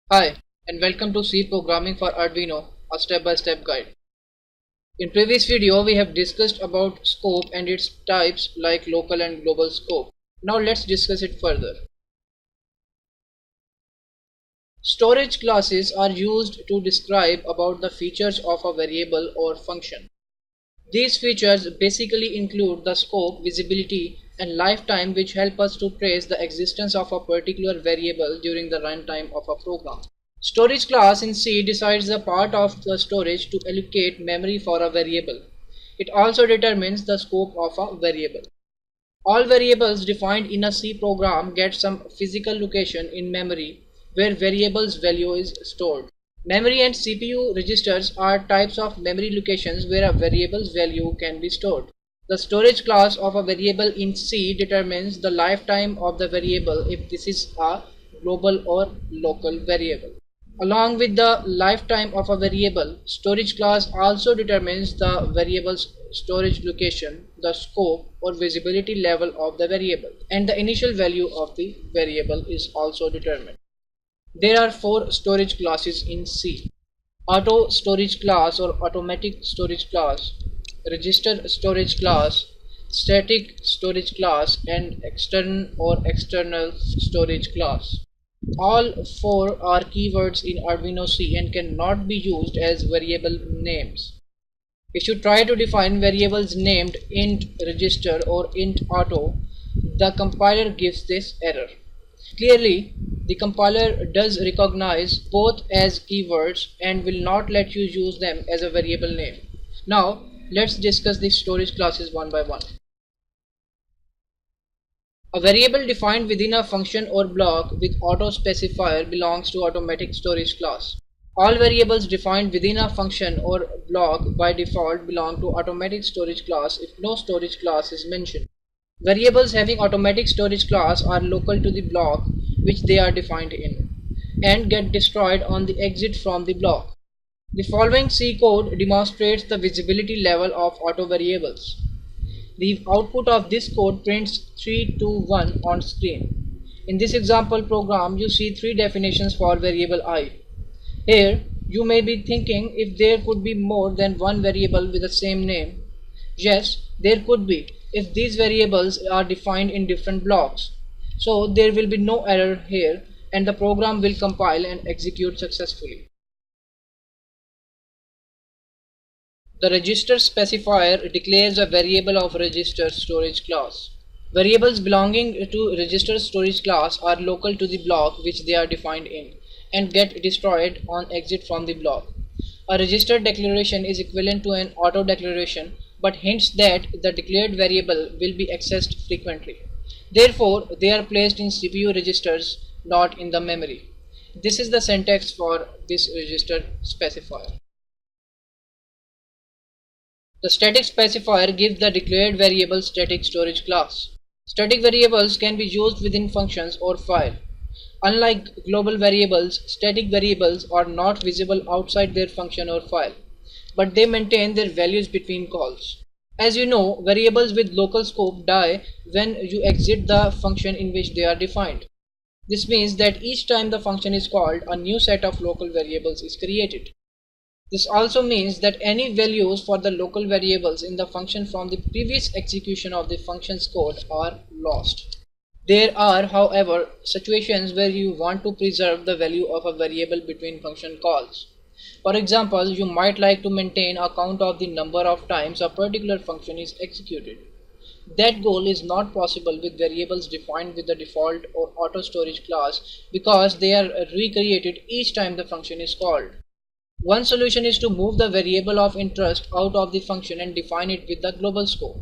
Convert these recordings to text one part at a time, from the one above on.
Hi, and welcome to C Programming for Arduino, a step-by-step guide. In previous video, we have discussed about scope and its types like local and global scope. Now let's discuss it further. Storage classes are used to describe about the features of a variable or function. These features basically include the scope, visibility, and lifetime, which help us to trace the existence of a particular variable during the runtime of a program. Storage class in C decides the part of the storage to allocate memory for a variable. It also determines the scope of a variable. All variables defined in a C program get some physical location in memory where variable's value is stored. Memory and CPU registers are types of memory locations where a variable's value can be stored. The storage class of a variable in C determines the lifetime of the variable if this is a global or local variable. Along with the lifetime of a variable, storage class also determines the variable's storage location, the scope or visibility level of the variable, and the initial value of the variable is also determined. There are four storage classes in C: auto storage class or automatic storage class, register storage class, static storage class, and extern or external storage class. All four are keywords in Arduino C and cannot be used as variable names. If you try to define variables named int register or int auto, the compiler gives this error. Clearly, the compiler does recognize both as keywords and will not let you use them as a variable name. Now, let's discuss the storage classes one by one. A variable defined within a function or block with auto specifier belongs to automatic storage class. All variables defined within a function or block by default belong to automatic storage class if no storage class is mentioned. Variables having automatic storage class are local to the block which they are defined in and get destroyed on the exit from the block. The following C code demonstrates the visibility level of auto variables. The output of this code prints 3, 2, 1 on screen. In this example program, you see three definitions for variable I. Here, you may be thinking if there could be more than one variable with the same name. Yes, there could be if these variables are defined in different blocks. So there will be no error here and the program will compile and execute successfully. The register specifier declares a variable of register storage class. Variables belonging to register storage class are local to the block which they are defined in and get destroyed on exit from the block. A register declaration is equivalent to an auto declaration but hints that the declared variable will be accessed frequently. Therefore, they are placed in CPU registers, not in the memory. This is the syntax for this register specifier. The static specifier gives the declared variable static storage class. Static variables can be used within functions or file. Unlike global variables, static variables are not visible outside their function or file, but they maintain their values between calls. As you know, variables with local scope die when you exit the function in which they are defined. This means that each time the function is called, a new set of local variables is created. This also means that any values for the local variables in the function from the previous execution of the function's code are lost. There are, however, situations where you want to preserve the value of a variable between function calls. For example, you might like to maintain a count of the number of times a particular function is executed. That goal is not possible with variables defined with the default or auto storage class because they are recreated each time the function is called. One solution is to move the variable of interest out of the function and define it with the global scope.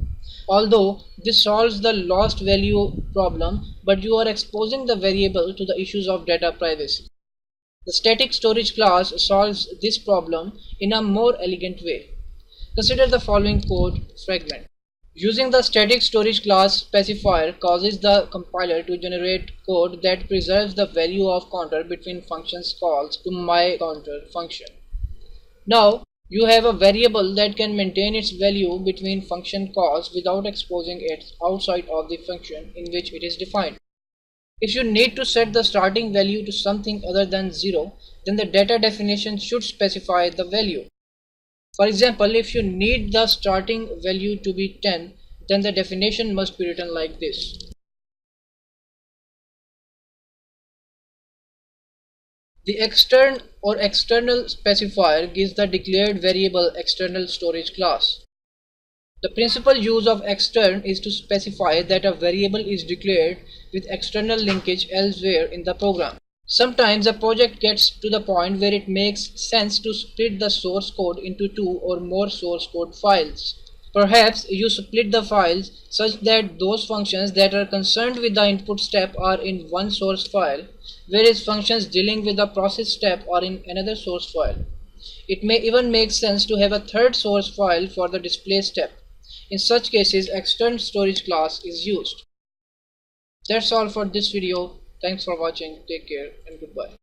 Although this solves the lost value problem, but you are exposing the variable to the issues of data privacy. The static storage class solves this problem in a more elegant way. Consider the following code fragment. Using the static storage class specifier causes the compiler to generate code that preserves the value of counter between functions calls to myCounter function. Now, you have a variable that can maintain its value between function calls without exposing it outside of the function in which it is defined. If you need to set the starting value to something other than 0, then the data definition should specify the value. For example, if you need the starting value to be 10, then the definition must be written like this. The extern or external specifier gives the declared variable external storage class. The principal use of extern is to specify that a variable is declared with external linkage elsewhere in the program. Sometimes a project gets to the point where it makes sense to split the source code into two or more source code files. Perhaps you split the files such that those functions that are concerned with the input step are in one source file, whereas functions dealing with the process step are in another source file. It may even make sense to have a third source file for the display step. In such cases, external storage class is used. That's all for this video. Thanks for watching. Take care and goodbye.